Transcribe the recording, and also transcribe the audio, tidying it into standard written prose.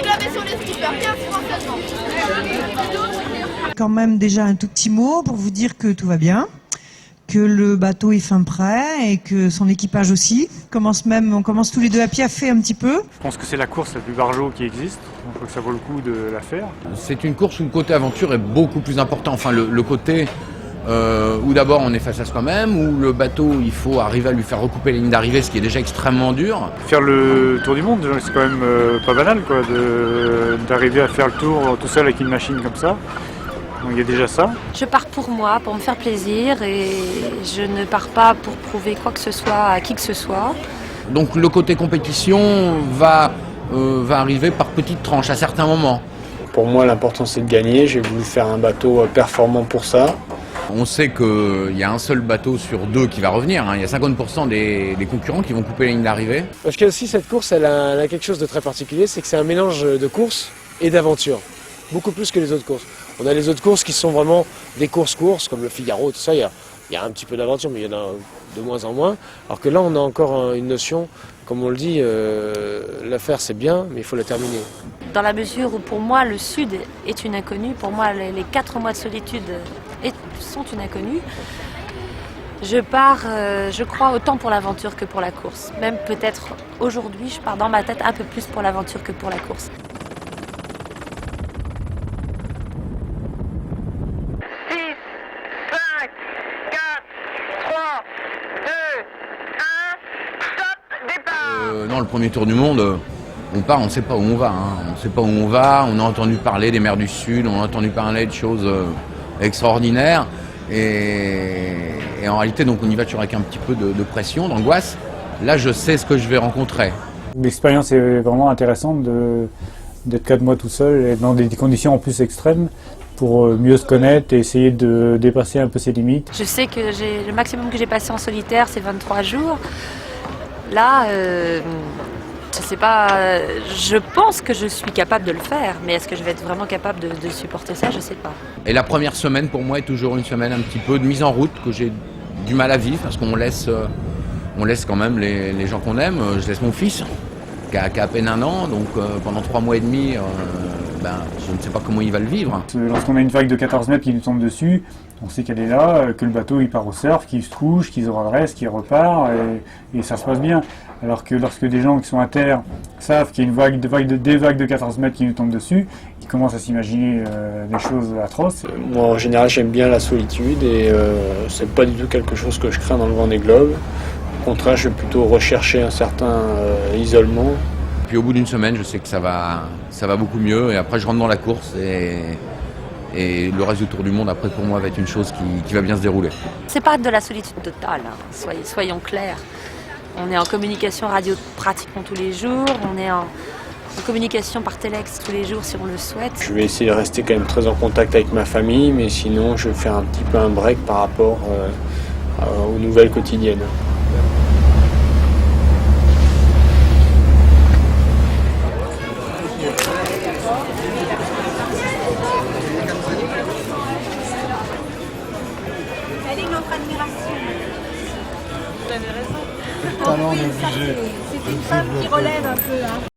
l'avez sur les skippers, 15 francs seulement. Quand même déjà un tout petit mot pour vous dire que tout va bien, que le bateau est fin prêt et que son équipage aussi. On commence tous les deux à piaffer un petit peu. Je pense que c'est la course la plus barjot qui existe, donc ça vaut le coup de la faire. C'est une course où le côté aventure est beaucoup plus important. Enfin, le côté où d'abord on est face à soi-même, où le bateau, il faut arriver à lui faire recouper les lignes d'arrivée, ce qui est déjà extrêmement dur. Faire le tour du monde, c'est quand même pas banal quoi, d'arriver à faire le tour tout seul avec une machine comme ça. Donc il y a déjà ça. Je pars pour moi, pour me faire plaisir et je ne pars pas pour prouver quoi que ce soit à qui que ce soit. Donc le côté compétition va arriver par petites tranches à certains moments. Pour moi, l'important c'est de gagner. J'ai voulu faire un bateau performant pour ça. On sait qu'il y a un seul bateau sur deux qui va revenir. Il y a 50% des concurrents qui vont couper la ligne d'arrivée. Parce que aussi cette course, elle a quelque chose de très particulier, c'est que c'est un mélange de course et d'aventure. Beaucoup plus que les autres courses. On a les autres courses qui sont vraiment des courses, comme le Figaro, tout ça, il y a un petit peu d'aventure, mais il y en a de moins en moins. Alors que là, on a encore une notion, comme on le dit, l'affaire c'est bien, mais il faut la terminer. Dans la mesure où pour moi le Sud est une inconnue, pour moi les 4 mois de solitude sont une inconnue, je pars, je crois, autant pour l'aventure que pour la course. Même peut-être aujourd'hui, je pars dans ma tête un peu plus pour l'aventure que pour la course. Non, le premier tour du monde, on part, on ne sait pas où on va. On ne sait pas où on va, on a entendu parler des mers du Sud, on a entendu parler de choses extraordinaires. Et en réalité, donc, on y va toujours avec un petit peu de pression, d'angoisse. Là, je sais ce que je vais rencontrer. L'expérience est vraiment intéressante d'être 4 mois tout seul et dans des conditions en plus extrêmes pour mieux se connaître et essayer de dépasser un peu ses limites. Je sais que le maximum que j'ai passé en solitaire, c'est 23 jours. Là, je sais pas, je pense que je suis capable de le faire, mais est-ce que je vais être vraiment capable de supporter ça? Je sais pas. Et la première semaine, pour moi, est toujours une semaine un petit peu de mise en route que j'ai du mal à vivre parce qu'on laisse quand même les gens qu'on aime. Je laisse mon fils, qui a à peine 1 an, donc pendant 3 mois et demi, je ne sais pas comment il va le vivre. Lorsqu'on a une vague de 14 mètres qui nous tombe dessus, on sait qu'elle est là, que le bateau il part au surf, qu'il se couche, qu'il se redresse, qu'il repart, et ça se passe bien. Alors que lorsque des gens qui sont à terre savent qu'il y a des vagues de 14 mètres qui nous tombent dessus, ils commencent à s'imaginer des choses atroces. Moi, en général, j'aime bien la solitude et c'est pas du tout quelque chose que je crains dans le Vendée Globe. Au contraire, je vais plutôt rechercher un certain isolement. Puis au bout d'une semaine, je sais que ça va beaucoup mieux et après je rentre dans la course et le reste du tour du monde après pour moi va être une chose qui va bien se dérouler. C'est pas de la solitude totale, hein. Soyons clairs. On est en communication radio pratiquement tous les jours, on est en communication par téléx tous les jours si on le souhaite. Je vais essayer de rester quand même très en contact avec ma famille, mais sinon je vais faire un petit peu un break par rapport aux nouvelles quotidiennes. Elle est notre admiration. Vous avez raison. C'est une femme qui relève un peu.